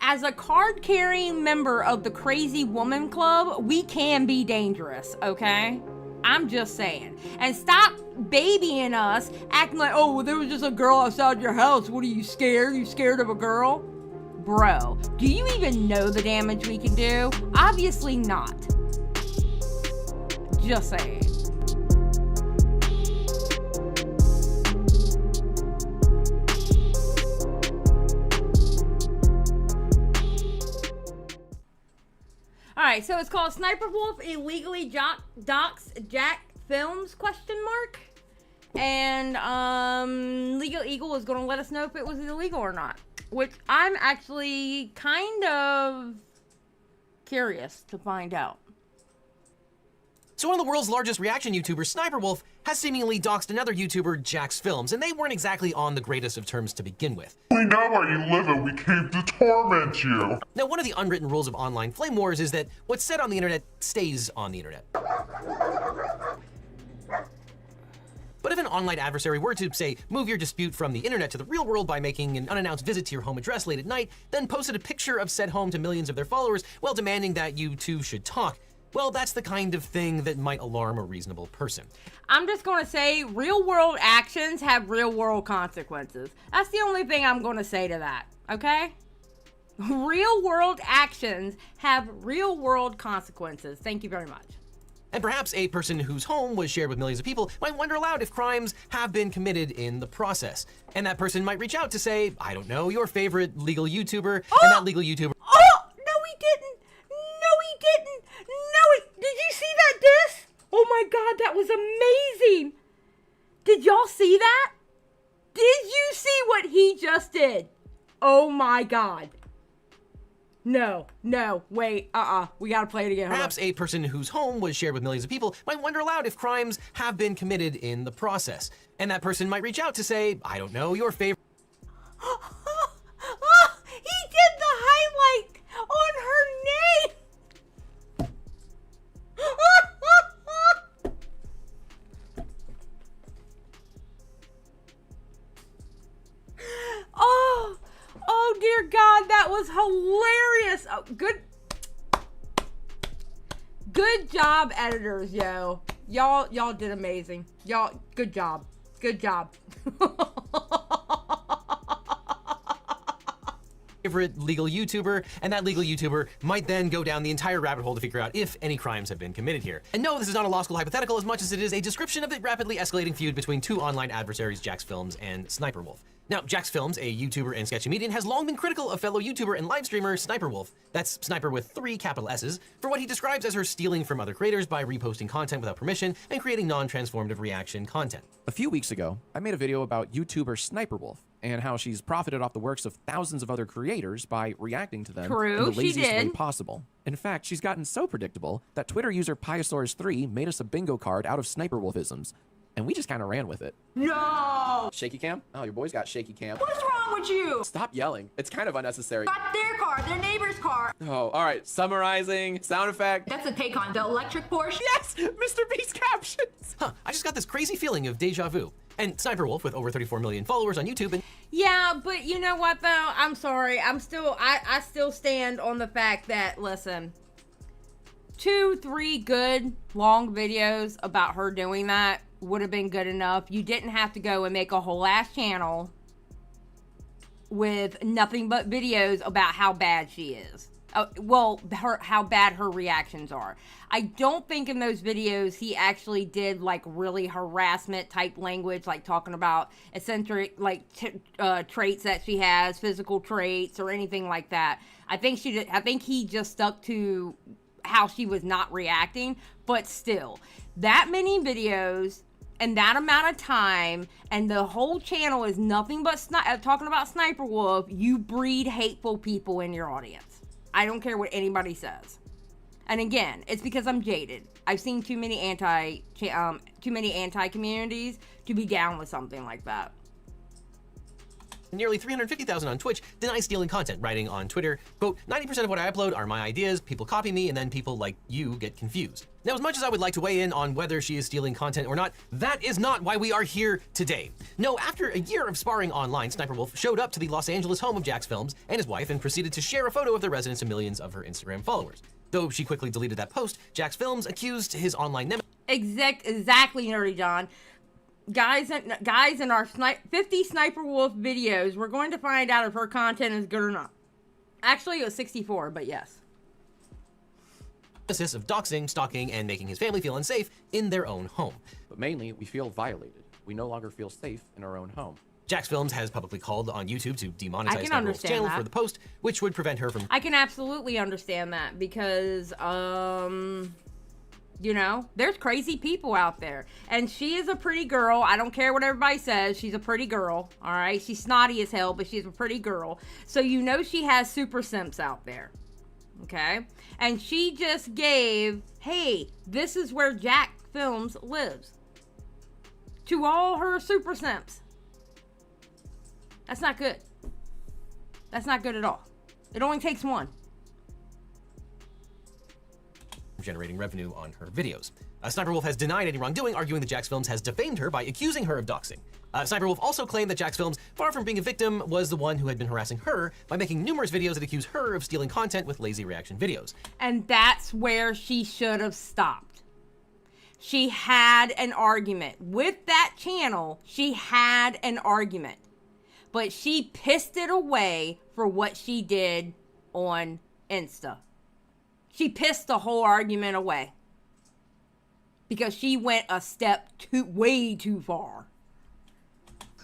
as a card-carrying member of the Crazy Woman Club, we can be dangerous, okay? I'm just saying. And stop babying us, acting like, oh, well, there was just a girl outside your house. What are you scared? You scared of a girl? Bro, do you even know the damage we can do? Obviously not. Just saying. Alright, so it's called SSSniperwolf illegally dox Jack Films, ? And Legal Eagle is going to let us know if it was illegal or not. Which I'm actually kind of curious to find out. So one of the world's largest reaction YouTubers, SSSniperwolf, has seemingly doxed another YouTuber, Jack's Films, and they weren't exactly on the greatest of terms to begin with. We know where you live and we came to torment you. Now, one of the unwritten rules of online flame wars is that what's said on the internet stays on the internet. But if an online adversary were to, say, move your dispute from the internet to the real world by making an unannounced visit to your home address late at night, then posted a picture of said home to millions of their followers while demanding that you two should talk, well, that's the kind of thing that might alarm a reasonable person. I'm just going to say real world actions have real world consequences. That's the only thing I'm going to say to that, okay? Real world actions have real world consequences. Thank you very much. And perhaps a person whose home was shared with millions of people might wonder aloud if crimes have been committed in the process. And that person might reach out to say, I don't know, your favorite legal YouTuber, and that legal YouTuber... Oh! No, he didn't! No, he didn't! No, did you see that disc? Oh my god, that was amazing! Did y'all see that? Did you see what he just did? Oh my god. No, wait, we gotta play it again. Perhaps a person whose home was shared with millions of people might wonder aloud if crimes have been committed in the process. And that person might reach out to say, I don't know, your favorite... He did the highlight on her name! Oh dear God, that was hilarious. Oh, good job, editors, yo. Y'all did amazing. Y'all, good job. Good job. Favorite legal YouTuber, and that legal YouTuber might then go down the entire rabbit hole to figure out if any crimes have been committed here. And no, this is not a law school hypothetical as much as it is a description of the rapidly escalating feud between two online adversaries, Jack's Films and SSSniperwolf. Now, Jack's Films, a YouTuber and sketchy comedian, has long been critical of fellow YouTuber and live streamer SSniperwolf, that's Sniper with 3 capital S's, for what he describes as her stealing from other creators by reposting content without permission and creating non-transformative reaction content. A few weeks ago, I made a video about YouTuber SSniperwolf and how she's profited off the works of thousands of other creators by reacting to them in the laziest way possible. In fact, she's gotten so predictable that Twitter user Pyosaurus3 made us a bingo card out of SSniperwolfisms, and we just kind of ran with it. No! Shaky cam? Oh, your boy's got shaky cam. What is wrong with you? Stop yelling. It's kind of unnecessary. Got their car, their neighbor's car. Oh, all right. Summarizing, sound effect. That's a take on the electric Porsche. Yes! Mr. Beast captions! Huh, I just got this crazy feeling of deja vu. And SSniperwolf, with over 34 million followers on YouTube and... Yeah, but you know what though? I'm sorry. I still stand on the fact that, listen, 2-3 good long videos about her doing that would have been good enough. You didn't have to go and make a whole ass channel with nothing but videos about how bad she is. Well, how bad her reactions are. I don't think in those videos he actually did like really harassment type language, like talking about eccentric like traits that she has, physical traits or anything like that. I think he just stuck to how she was not reacting, but still, that many videos and that amount of time, and the whole channel is nothing but talking about SSniperwolf, you breed hateful people in your audience. I don't care what anybody says. And again, it's because I'm jaded. I've seen too many anti communities to be down with something like that. nearly 350,000 on Twitch deny stealing content, writing on Twitter, quote, 90% of what I upload are my ideas, people copy me, and then people like you get confused. Now, as much as I would like to weigh in on whether she is stealing content or not, that is not why we are here today. No, after a year of sparring online, Sniperwolf showed up to the Los Angeles home of Jax Films and his wife and proceeded to share a photo of their residence to millions of her Instagram followers. Though she quickly deleted that post, Jax Films accused his online nemesis. Exactly, Nerdy John. Guys in our 50 Sniperwolf videos, we're going to find out if her content is good or not. Actually, it was 64, but yes. Of doxing, stalking, and making his family feel unsafe in their own home. But mainly, we feel violated. We no longer feel safe in our own home. Jax Films has publicly called on YouTube to demonetize Sniperwolf's channel for the post, which would prevent her from... I can absolutely understand that because, you know, there's crazy people out there. And she is a pretty girl. I don't care what everybody says. She's a pretty girl, all right? She's snotty as hell, but she's a pretty girl. So you know she has super simps out there, okay? And she just gave, hey, this is where Jax Films lives, to all her super simps. That's not good. That's not good at all. It only takes one. Generating revenue on her videos. Sniperwolf has denied any wrongdoing, arguing that Jax Films has defamed her by accusing her of doxing. Sniperwolf also claimed that Jax Films, far from being a victim, was the one who had been harassing her by making numerous videos that accuse her of stealing content with lazy reaction videos. And that's where she should have stopped. She had an argument. With that channel, she had an argument. But she pissed it away for what she did on Insta. She pissed the whole argument away. Because she went a step way too far.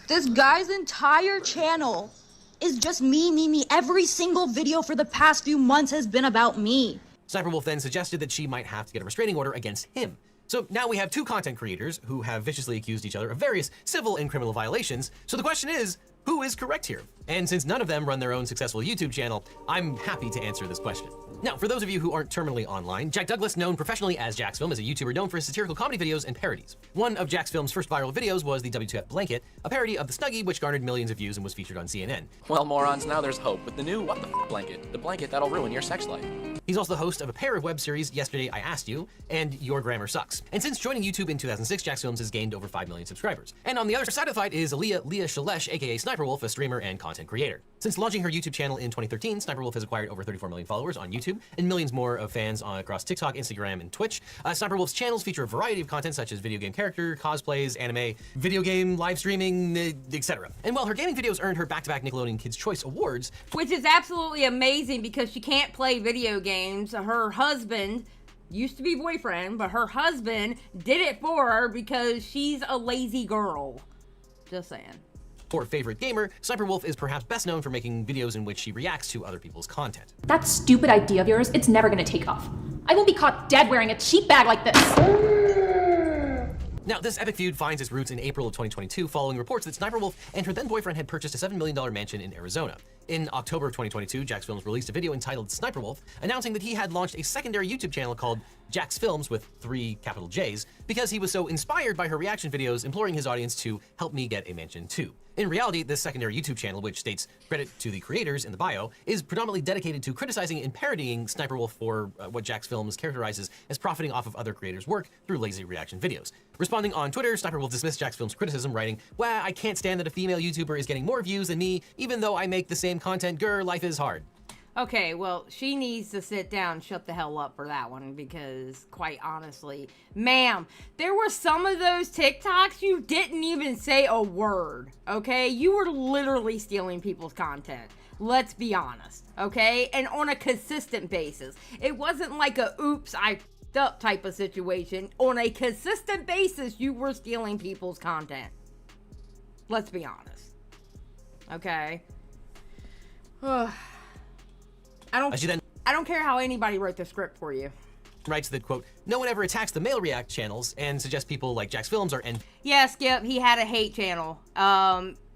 This guy's entire channel is just me. Every single video for the past few months has been about me. Sniperwolf then suggested that she might have to get a restraining order against him. So now we have two content creators who have viciously accused each other of various civil and criminal violations. So the question is, who is correct here? And since none of them run their own successful YouTube channel, I'm happy to answer this question. Now, for those of you who aren't terminally online, Jack Douglas, known professionally as Jax Film, is a YouTuber known for his satirical comedy videos and parodies. One of Jax Film's first viral videos was the WTF Blanket, a parody of the Snuggie which garnered millions of views and was featured on CNN. Well, morons, now there's hope with the new What the F blanket, the blanket that'll ruin your sex life. He's also the host of a pair of web series, Yesterday I Asked You, and Your Grammar Sucks. And since joining YouTube in 2006, Jax Films has gained over 5 million subscribers. And on the other side of the fight is Leah Shalesh, aka Sniperwolf, a streamer and content creator. Since launching her YouTube channel in 2013, Sniperwolf has acquired over 34 million followers on YouTube and millions more of fans across TikTok, Instagram, and Twitch. Sniperwolf's channels feature a variety of content such as video game character, cosplays, anime, video game, live streaming, etc. And while her gaming videos earned her back-to-back Nickelodeon Kids' Choice Awards, which is absolutely amazing because she can't play video games. Her husband, used to be boyfriend, but her husband did it for her because she's a lazy girl. Just saying. For favorite gamer, Sniperwolf is perhaps best known for making videos in which she reacts to other people's content. That stupid idea of yours, it's never gonna take off. I won't be caught dead wearing a cheap bag like this. Now, this epic feud finds its roots in April of 2022 following reports that Sniperwolf and her then-boyfriend had purchased a $7 million mansion in Arizona. In October of 2022, Jax Films released a video entitled Sniperwolf, announcing that he had launched a secondary YouTube channel called Jax Films with 3 capital J's because he was so inspired by her reaction videos, imploring his audience to help me get a mansion too. In reality, this secondary YouTube channel, which states credit to the creators in the bio, is predominantly dedicated to criticizing and parodying Sniperwolf for what Jax Films characterizes as profiting off of other creators' work through lazy reaction videos. Responding on Twitter, Sniperwolf dismissed Jax Films' criticism, writing, "Well, I can't stand that a female YouTuber is getting more views than me, even though I make the same content. Grr, life is hard." Okay, well, she needs to sit down and shut the hell up for that one because, quite honestly, ma'am, there were some of those TikToks you didn't even say a word, okay? You were literally stealing people's content. Let's be honest, okay? And on a consistent basis. It wasn't like a oops, I f***ed up type of situation. On a consistent basis, you were stealing people's content. Let's be honest, okay? I don't care how anybody wrote the script for you. Writes that, quote, "No one ever attacks the male react channels," and suggests people like Jax Films are Yeah, Skip, he had a hate channel,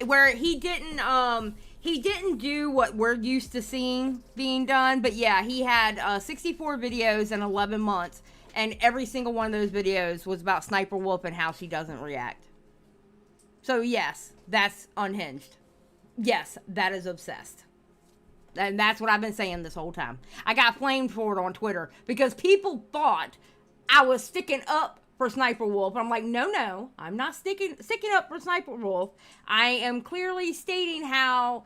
where he didn't do what we're used to seeing being done, but yeah, he had 64 videos in 11 months, and every single one of those videos was about Sniperwolf and how she doesn't react. So yes, that's unhinged. Yes, that is obsessed. And that's what I've been saying this whole time. I got flamed for it on Twitter because people thought I was sticking up for Sniperwolf. I'm like, no, I'm not sticking up for Sniperwolf. I am clearly stating how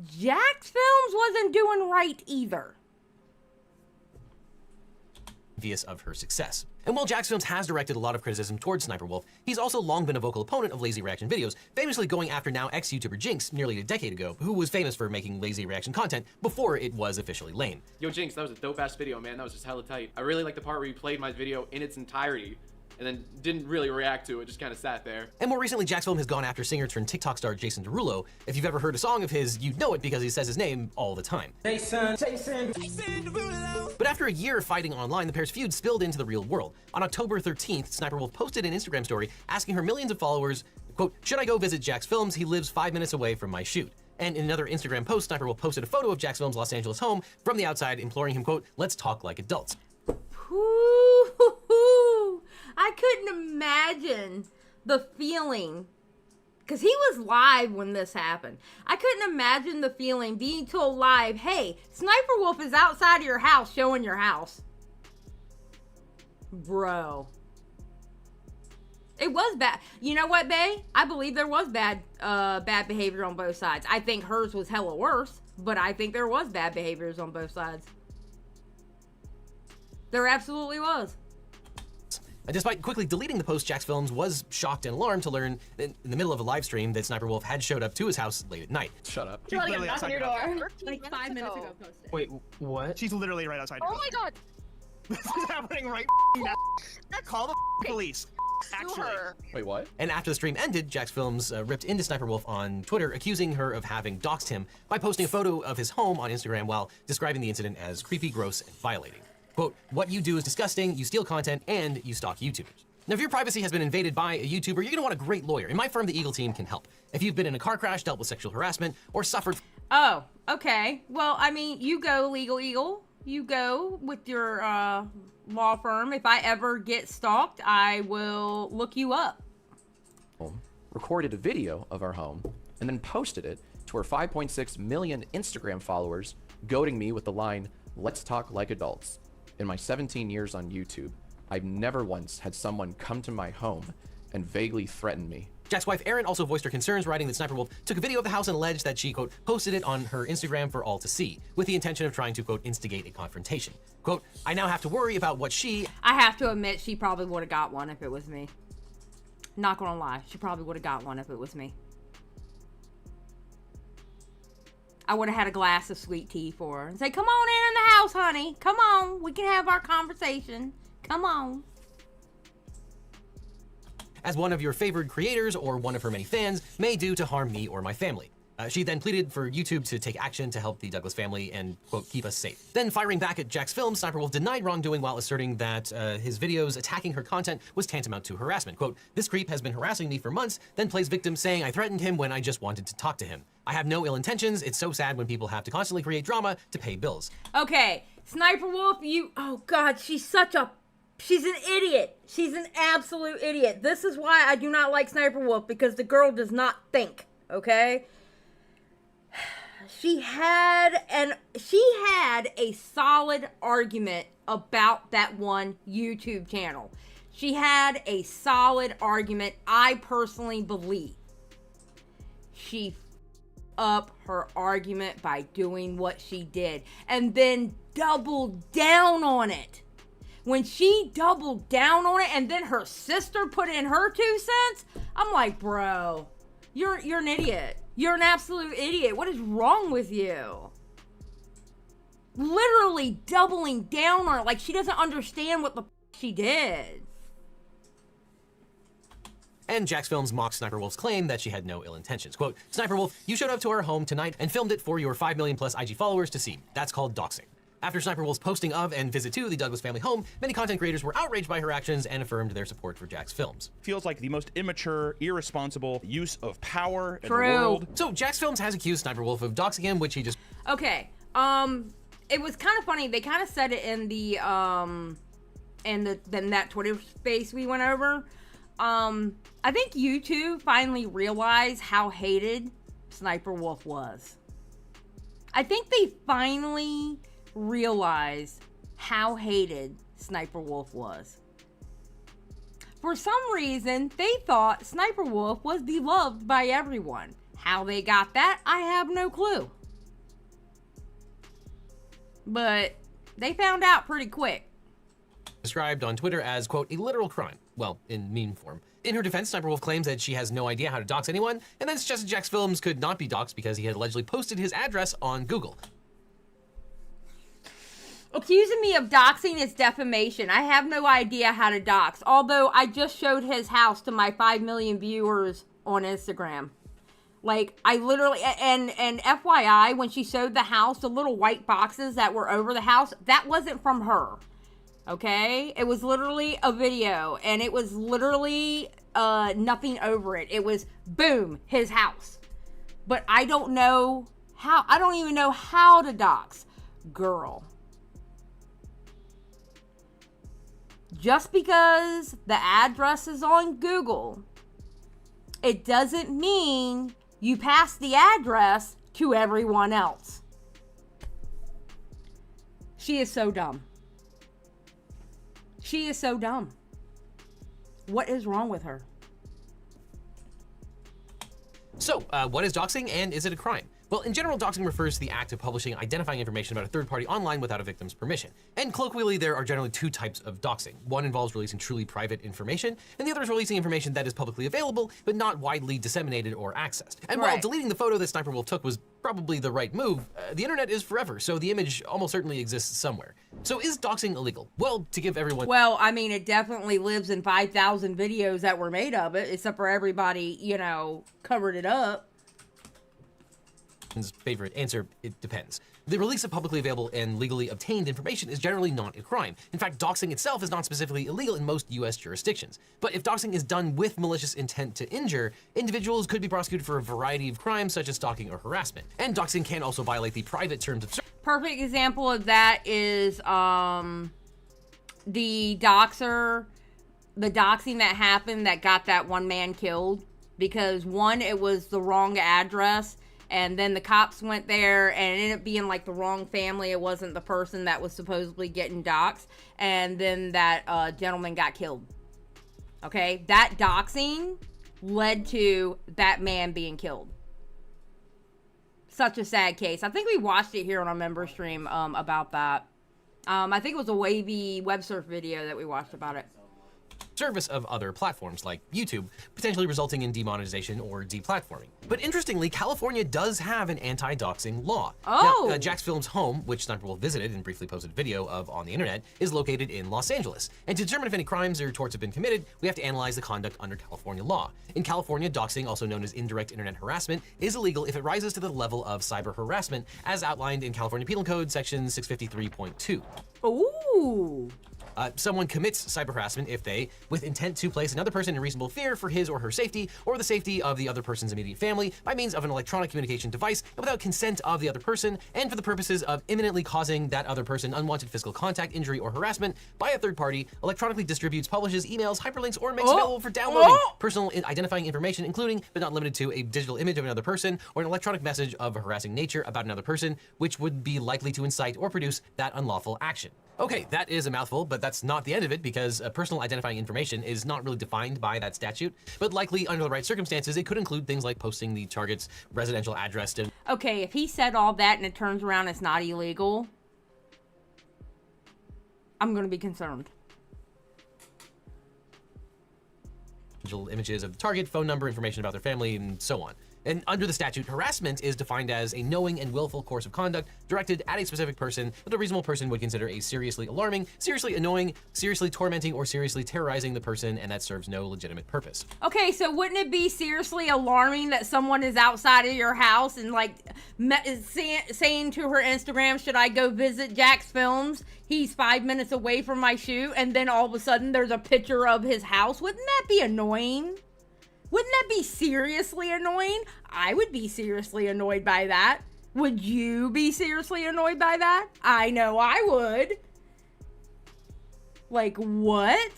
Jax Films wasn't doing right either. Envious of her success. And while Jax Films has directed a lot of criticism towards Sniperwolf, he's also long been a vocal opponent of lazy reaction videos, famously going after now ex-YouTuber Jinx nearly a decade ago, who was famous for making lazy reaction content before it was officially lame. Yo, Jinx, that was a dope-ass video, man. That was just hella tight. I really like the part where you played my video in its entirety and then didn't really react to it, just kind of sat there. And more recently, Jax Film has gone after singer turned TikTok star Jason Derulo. If you've ever heard a song of his, you'd know it because he says his name all the time. Jason Derulo. But after a year of fighting online, the pair's feud spilled into the real world. On October 13th, Sniperwolf posted an Instagram story asking her millions of followers, quote, "Should I go visit Jax Films? He lives 5 minutes away from my shoot." And in another Instagram post, Sniperwolf posted a photo of Jax Films' Los Angeles home from the outside, imploring him, quote, "Let's talk like adults." Ooh, I couldn't imagine the feeling, because he was live when this happened. I couldn't imagine the feeling being told live, hey, Sniperwolf is outside of your house showing your house. Bro. It was bad. You know what, Bae? I believe there was bad behavior on both sides. I think hers was hella worse, but I think there was bad behaviors on both sides. There absolutely was. Despite quickly deleting the post, Jax Films was shocked and alarmed to learn in the middle of a live stream that Sniperwolf had showed up to his house late at night. Shut up. She's literally outside your door. Like 5 minutes ago posted. Wait, what? She's literally right outside your door. Oh my god! This is happening right now. Call the police. Actually. Wait, what? And after the stream ended, Jax Films ripped into Sniperwolf on Twitter, accusing her of having doxed him by posting a photo of his home on Instagram while describing the incident as creepy, gross, and violating. Quote, "What you do is disgusting, you steal content, and you stalk YouTubers." Now, if your privacy has been invaded by a YouTuber, you're gonna want a great lawyer. In my firm, the Eagle team can help. If you've been in a car crash, dealt with sexual harassment, or suffered... Oh, okay. Well, I mean, you go, Legal Eagle. You go with your law firm. If I ever get stalked, I will look you up. Recorded a video of our home and then posted it to our 5.6 million Instagram followers, goading me with the line, "Let's talk like adults." In my 17 years on YouTube, I've never once had someone come to my home and vaguely threaten me. Jack's wife, Erin, also voiced her concerns, writing that Sniperwolf took a video of the house and alleged that she, quote, posted it on her Instagram for all to see, with the intention of trying to, quote, instigate a confrontation. Quote, "I now have to worry about what she..." I have to admit, she probably would have got one if it was me. Not gonna lie, she probably would have got one if it was me. I would have had a glass of sweet tea for her and say, "Come on in the house, honey. Come on, we can have our conversation. Come on." As one of your favored creators or one of her many fans may do to harm me or my family. She then pleaded for YouTube to take action to help the Douglas family and, quote, keep us safe. Then firing back at Jax Films, Sniperwolf denied wrongdoing while asserting that his videos attacking her content was tantamount to harassment. Quote, "This creep has been harassing me for months, then plays victim saying I threatened him when I just wanted to talk to him. I have no ill intentions. It's so sad when people have to constantly create drama to pay bills." Okay, Sniperwolf, oh God, she's an idiot. She's an absolute idiot. This is why I do not like Sniperwolf, because the girl does not think, okay? She had a solid argument about that one YouTube channel. She had a solid argument. I personally believe she up her argument by doing what she did and then doubled down on it. When she doubled down on it and then her sister put in her 2 cents, I'm like, bro, you're an idiot. You're an absolute idiot. What is wrong with you? Literally doubling down on it like she doesn't understand what the she did. And Jax Films mocked Sniperwolf's claim that she had no ill intentions. Quote, "Sniperwolf, you showed up to our home tonight and filmed it for your 5 million plus IG followers to see. That's called doxing." After Sniperwolf's posting of and visit to the Douglas family home, many content creators were outraged by her actions and affirmed their support for Jax Films. Feels like the most immature, irresponsible use of power in the True. world. So Jax Films has accused Sniperwolf of doxing him, which he just... Okay, it was kind of funny. They kind of said it in the, in that Twitter space we went over. I think YouTube finally realized how hated SSSniperwolf was. I think they finally realized how hated SSniperwolf was. For some reason, they thought SSniperwolf was beloved by everyone. How they got that, I have no clue. But they found out pretty quick. Described on Twitter as, quote, a literal crime. Well, in meme form. In her defense, SSniperwolf claims that she has no idea how to dox anyone, and then suggested Jack's films could not be doxed because he had allegedly posted his address on Google. Accusing me of doxing is defamation. I have no idea how to dox, although I just showed his house to my 5 million viewers on Instagram. Like, I literally, and FYI, when she showed the house, the little white boxes that were over the house, that wasn't from her. Okay? It was literally a video, and it was literally nothing over it. It was, boom, his house. But I don't know how, I don't even know how to dox. Girl. Just because the address is on Google, it doesn't mean you pass the address to everyone else. She is so dumb. She is so dumb. What is wrong with her? So, what is doxing and is it a crime? Well, in general, doxing refers to the act of publishing identifying information about a third party online without a victim's permission. And colloquially, there are generally two types of doxing. One involves releasing truly private information, and the other is releasing information that is publicly available, but not widely disseminated or accessed. And while deleting the photo that SSniperwolf took was probably the right move, the internet is forever, so the image almost certainly exists somewhere. So is doxing illegal? Well, to give everyone... Well, I mean, it definitely lives in 5,000 videos that were made of it, except for everybody, you know, covered it up. Favorite answer, it depends. The release of publicly available and legally obtained information is generally not a crime. In fact, doxing itself is not specifically illegal in most US jurisdictions. But if doxing is done with malicious intent to injure, individuals could be prosecuted for a variety of crimes such as stalking or harassment. And doxing can also violate the private terms of service. Perfect example of that is the doxing that happened that got that one man killed. Because one, it was the wrong address, and then the cops went there and it ended up being like the wrong family. It wasn't the person that was supposedly getting doxed. And then that gentleman got killed. Okay? That doxing led to that man being killed. Such a sad case. I think we watched it here on our member stream about that. I think it was a wavy web surf video that we watched about it. Service of other platforms like YouTube, potentially resulting in demonetization or deplatforming. But interestingly, California does have an anti-doxing law. Oh! Now, Jack's Film's home, which SSniperwolf visited and briefly posted a video of on the internet, is located in Los Angeles. And to determine if any crimes or torts have been committed, we have to analyze the conduct under California law. In California, doxing, also known as indirect internet harassment, is illegal if it rises to the level of cyber harassment, as outlined in California Penal Code section 653.2. Ooh! Someone commits cyber harassment if they, with intent to place another person in reasonable fear for his or her safety or the safety of the other person's immediate family by means of an electronic communication device and without consent of the other person and for the purposes of imminently causing that other person unwanted physical contact, injury, or harassment by a third party, electronically distributes, publishes, emails, hyperlinks, or makes available for downloading personal identifying information, including but not limited to a digital image of another person or an electronic message of a harassing nature about another person, which would be likely to incite or produce that unlawful action. Okay, that is a mouthful, but that's not the end of it because personal identifying information is not really defined by that statute, but likely under the right circumstances, it could include things like posting the target's residential address to... Okay, if he said all that and it turns around it's not illegal, I'm gonna be concerned. Digital images of the target, phone number, information about their family, and so on. And under the statute, harassment is defined as a knowing and willful course of conduct directed at a specific person that a reasonable person would consider a seriously alarming, seriously annoying, seriously tormenting, or seriously terrorizing the person, and that serves no legitimate purpose. Okay, so wouldn't it be seriously alarming that someone is outside of your house and like saying to her Instagram, should I go visit Jack's Films? He's 5 minutes away from my shoot, and then all of a sudden there's a picture of his house. Wouldn't that be annoying? Wouldn't that be seriously annoying? I would be seriously annoyed by that. Would you be seriously annoyed by that? I know I would. Like, what?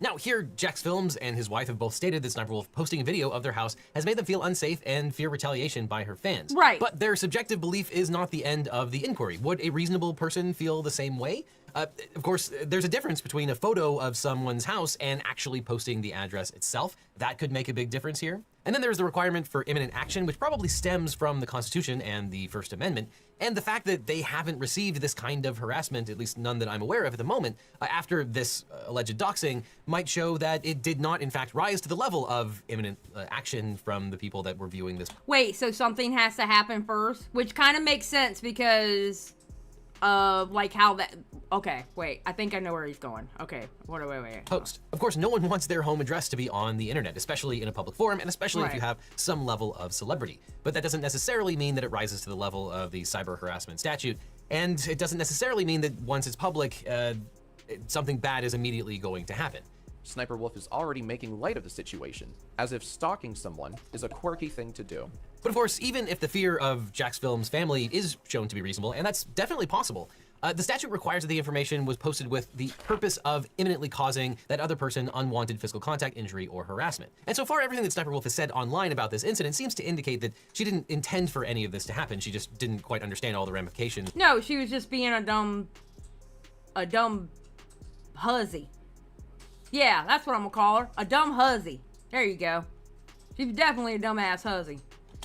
Now, here, Jax Films and his wife have both stated that SniperWolf posting a video of their house has made them feel unsafe and fear retaliation by her fans. Right. But their subjective belief is not the end of the inquiry. Would a reasonable person feel the same way? Of course, there's a difference between a photo of someone's house and actually posting the address itself. That could make a big difference here. And then there's the requirement for imminent action, which probably stems from the Constitution and the First Amendment, and the fact that they haven't received this kind of harassment, at least none that I'm aware of at the moment, after this alleged doxing, might show that it did not, in fact, rise to the level of imminent action from the people that were viewing this. Wait, so something has to happen first? Which kind of makes sense because of, like, how that... Okay, wait, I think I know where he's going. Okay, wait. Post. Of course, no one wants their home address to be on the internet, especially in a public forum, and especially if you have some level of celebrity. But that doesn't necessarily mean that it rises to the level of the cyber harassment statute, and it doesn't necessarily mean that once it's public, something bad is immediately going to happen. SniperWolf is already making light of the situation, as if stalking someone is a quirky thing to do. But of course, even if the fear of Jax Films' family is shown to be reasonable, and that's definitely possible, the statute requires that the information was posted with the purpose of imminently causing that other person unwanted physical contact, injury, or harassment. And so far, everything that SniperWolf has said online about this incident seems to indicate that she didn't intend for any of this to happen. She just didn't quite understand all the ramifications. No, she was just being a dumb hussy. Yeah, that's what I'm gonna call her. A dumb hussy. There you go. She's definitely a dumbass hussy.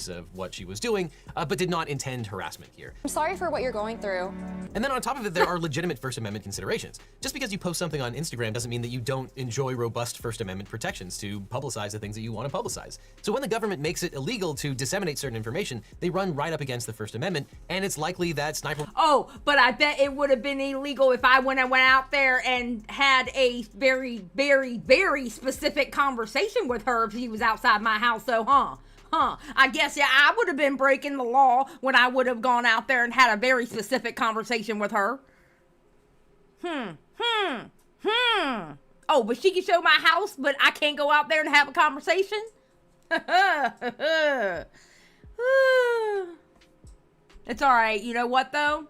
Of what she was doing, but did not intend harassment here. I'm sorry for what you're going through. And then on top of it, there are legitimate First Amendment considerations. Just because you post something on Instagram doesn't mean that you don't enjoy robust First Amendment protections to publicize the things that you want to publicize. So when the government makes it illegal to disseminate certain information, they run right up against the First Amendment, and it's likely that Oh, but I bet it would have been illegal if I went out there and had a very, very, very specific conversation with her if she was outside my house, so I guess, yeah, I would have been breaking the law when I would have gone out there and had a very specific conversation with her. Oh, but she can show my house, but I can't go out there and have a conversation? It's all right. You know what, though?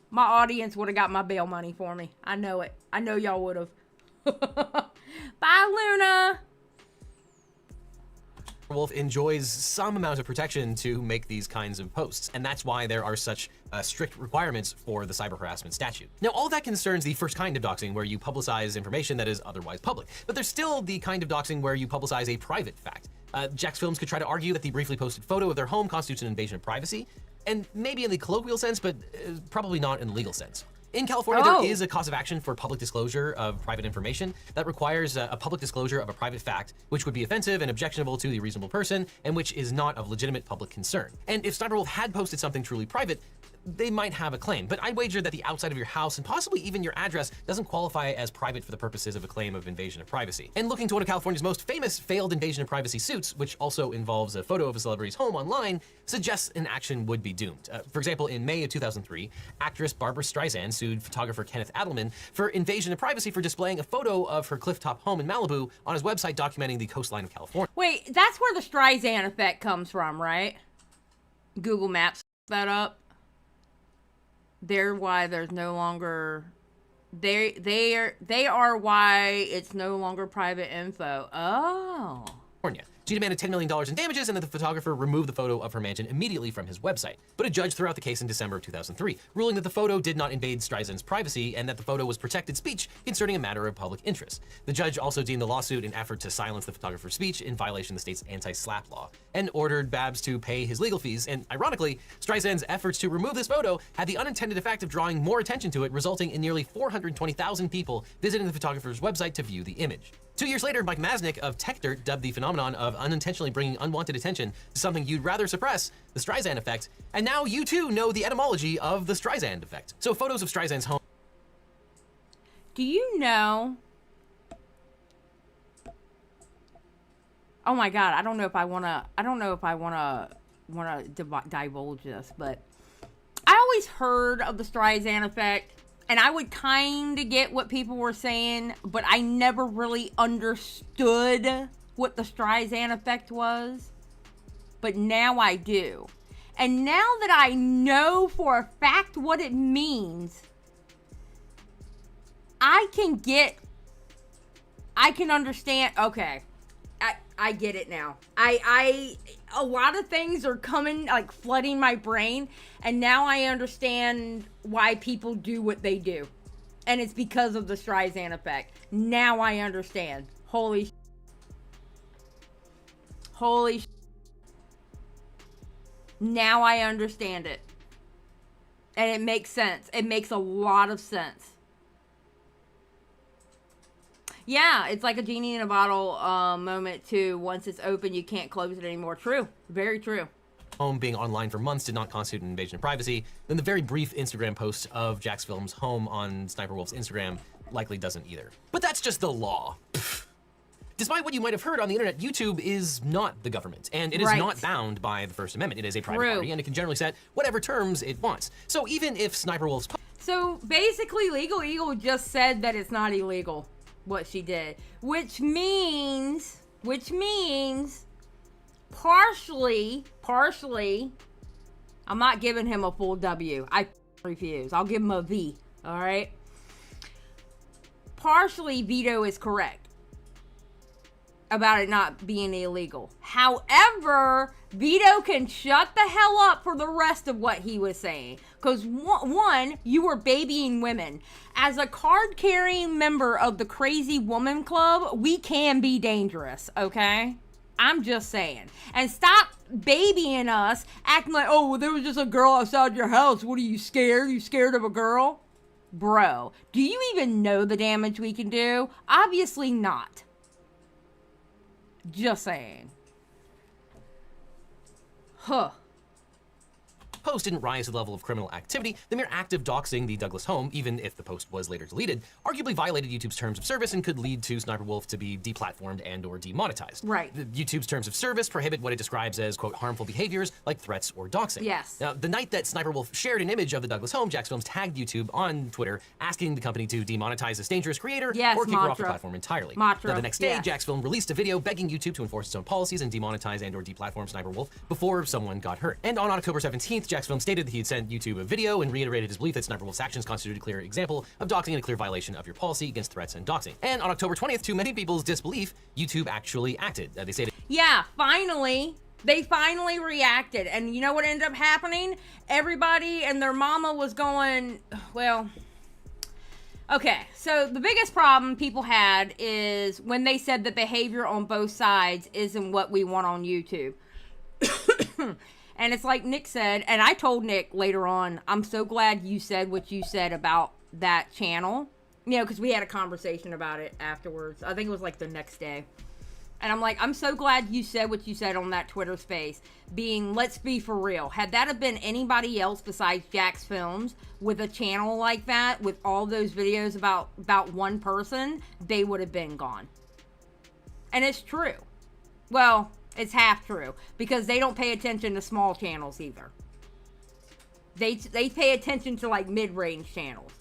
My audience would have got my bail money for me. I know it. I know y'all would have. Bye, Luna. Wolf enjoys some amount of protection to make these kinds of posts, and that's why there are such strict requirements for the cyber harassment statute. Now, all that concerns the first kind of doxing, where you publicize information that is otherwise public, but there's still the kind of doxing where you publicize a private fact. Jax Films could try to argue that the briefly posted photo of their home constitutes an invasion of privacy, and maybe in the colloquial sense, but probably not in the legal sense. In California, there is a cause of action for public disclosure of private information that requires a public disclosure of a private fact, which would be offensive and objectionable to the reasonable person, and which is not of legitimate public concern. And if SniperWolf had posted something truly private, they might have a claim, but I wager that the outside of your house and possibly even your address doesn't qualify as private for the purposes of a claim of invasion of privacy. And looking to one of California's most famous failed invasion of privacy suits, which also involves a photo of a celebrity's home online, suggests an action would be doomed. For example, in May of 2003, actress Barbara Streisand sued photographer Kenneth Adelman for invasion of privacy for displaying a photo of her clifftop home in Malibu on his website documenting the coastline of California. Wait, that's where the Streisand effect comes from, right? Google Maps that up. They're why there's no longer they are why it's no longer private info. Oh. She demanded $10 million in damages and that the photographer remove the photo of her mansion immediately from his website. But a judge threw out the case in December of 2003, ruling that the photo did not invade Streisand's privacy and that the photo was protected speech concerning a matter of public interest. The judge also deemed the lawsuit an effort to silence the photographer's speech in violation of the state's anti-SLAPP law and ordered Babs to pay his legal fees. And ironically, Streisand's efforts to remove this photo had the unintended effect of drawing more attention to it, resulting in nearly 420,000 people visiting the photographer's website to view the image. 2 years later, Mike Masnick of TechDirt dubbed the phenomenon of unintentionally bringing unwanted attention to something you'd rather suppress, the Streisand effect, and now you too know the etymology of the Streisand effect. So photos of Streisand's home. Do you know? Oh my God, I don't know if I wanna divulge this, but I always heard of the Streisand effect. And I would kind of get what people were saying, but I never really understood what the Streisand effect was. But now I do. And now that I know for a fact what it means, I can understand. Okay. I get it now. A lot of things are coming, like, flooding my brain, and now I understand why people do what they do. And it's because of the Streisand effect. Now I understand. Holy now I understand it. And it makes sense. It makes a lot of sense. Yeah, it's like a genie in a bottle moment, too. Once it's open, you can't close it anymore. True. Very true. Home being online for months did not constitute an invasion of privacy, then the very brief Instagram post of Jack's Film's home on SniperWolf's Instagram likely doesn't either. But that's just the law. Despite what you might have heard on the internet, YouTube is not the government, and it is not bound by the First Amendment. It is a private party, and it can generally set whatever terms it wants. So even if SniperWolf's... So basically, Legal Eagle just said that it's not illegal, what she did, which means partially, I'm not giving him a full W. I refuse. I'll give him a V, all right? Partially, Vito is correct about it not being illegal. However, Vito can shut the hell up for the rest of what he was saying. Because one, you were babying women. As a card-carrying member of the Crazy Woman Club, we can be dangerous, okay? I'm just saying. And stop babying us, acting like, oh, well, there was just a girl outside your house. What are you scared? You scared of a girl? Bro, do you even know the damage we can do? Obviously not. Just saying. Huh. Post didn't rise to the level of criminal activity, the mere act of doxing the Douglas home, even if the post was later deleted, arguably violated YouTube's terms of service and could lead to SniperWolf to be deplatformed and or demonetized. Right. YouTube's terms of service prohibit what it describes as, quote, harmful behaviors like threats or doxing. Yes. Now, the night that SniperWolf shared an image of the Douglas home, Jack's Films tagged YouTube on Twitter, asking the company to demonetize this dangerous creator or keep her off the platform entirely. Now, the next day, Jack's Film released a video begging YouTube to enforce its own policies and demonetize and or deplatform SniperWolf before someone got hurt. And on October 17th, Jack's Film stated that he had sent YouTube a video and reiterated his belief that SniperWolf's actions constituted a clear example of doxing and a clear violation of your policy against threats and doxing. And on October 20th, to many people's disbelief, YouTube actually acted. They stated, yeah, finally. They finally reacted. And you know what ended up happening? Everybody and their mama was going, well... Okay, so the biggest problem people had is when they said the behavior on both sides isn't what we want on YouTube. And it's like Nick said, and I told Nick later on, I'm so glad you said what you said about that channel. You know, because we had a conversation about it afterwards. I think it was like the next day. And I'm like, I'm so glad you said what you said on that Twitter space. Being, let's be for real. Had that have been anybody else besides Jack's Films with a channel like that, with all those videos about one person, they would have been gone. And it's true. Well, it's half true. Because they don't pay attention to small channels either. They pay attention to like mid-range channels.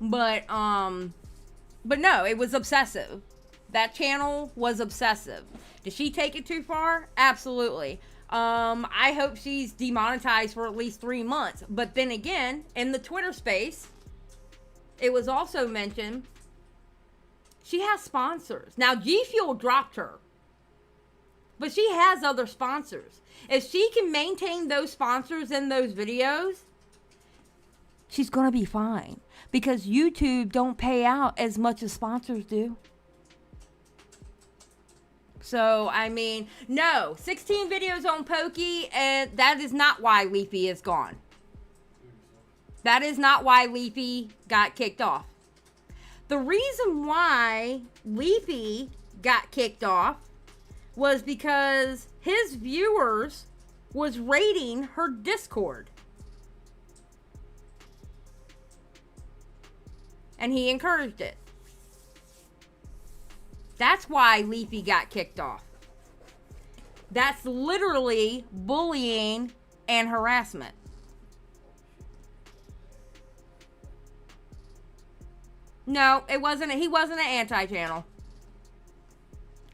But no, it was obsessive. That channel was obsessive. Did she take it too far? Absolutely. I hope she's demonetized for at least 3 months. But then again, in the Twitter space, it was also mentioned she has sponsors. Now, G Fuel dropped her. But she has other sponsors. If she can maintain those sponsors in those videos, she's going to be fine. Because YouTube don't pay out as much as sponsors do. So, I mean, no. 16 videos on Pokey, and that is not why Leafy is gone. That is not why Leafy got kicked off. The reason why Leafy got kicked off was because his viewers was raiding her Discord. And he encouraged it. That's why Leafy got kicked off. That's literally bullying and harassment. No, it wasn't. He wasn't an anti-channel.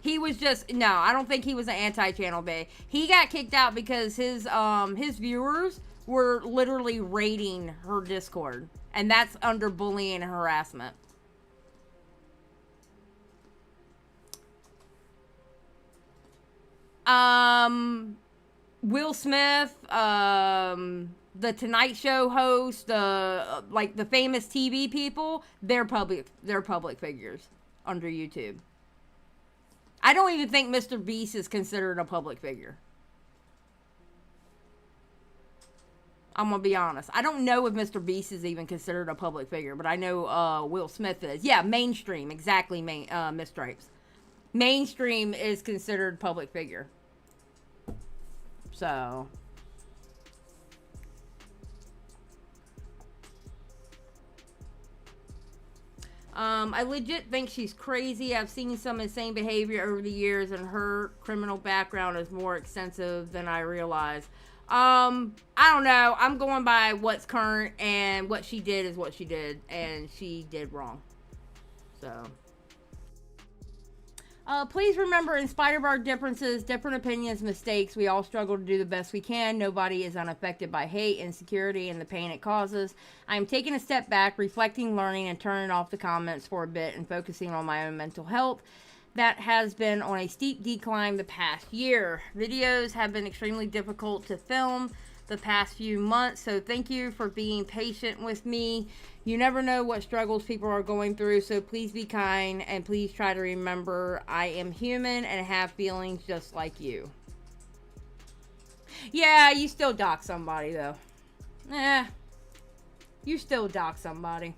He was just, no, I don't think he was an anti-channel bae. He got kicked out because his viewers were literally raiding her Discord. And that's under bullying and harassment. Will Smith, the Tonight Show host, like the famous TV people, they're public figures under YouTube. I don't even think Mr. Beast is considered a public figure. I'm gonna be honest. I don't know if Mr. Beast is even considered a public figure, but I know Will Smith is. Yeah, mainstream, exactly. Miss Stripes. Mainstream is considered public figure. So. I legit think she's crazy. I've seen some insane behavior over the years, and her criminal background is more extensive than I realized. I don't know. I'm going by what's current, and what she did is what she did, and she did wrong. So. Please remember, in spite of our differences, different opinions, mistakes, we all struggle to do the best we can. Nobody is unaffected by hate, insecurity, and the pain it causes. I am taking a step back, reflecting, learning, and turning off the comments for a bit and focusing on my own mental health. That has been on a steep decline the past year. Videos have been extremely difficult to film the past few months, so thank you for being patient with me. You never know what struggles people are going through, so please be kind, and please try to remember I am human and have feelings just like you. Yeah, you still dox somebody, though. You still dox somebody.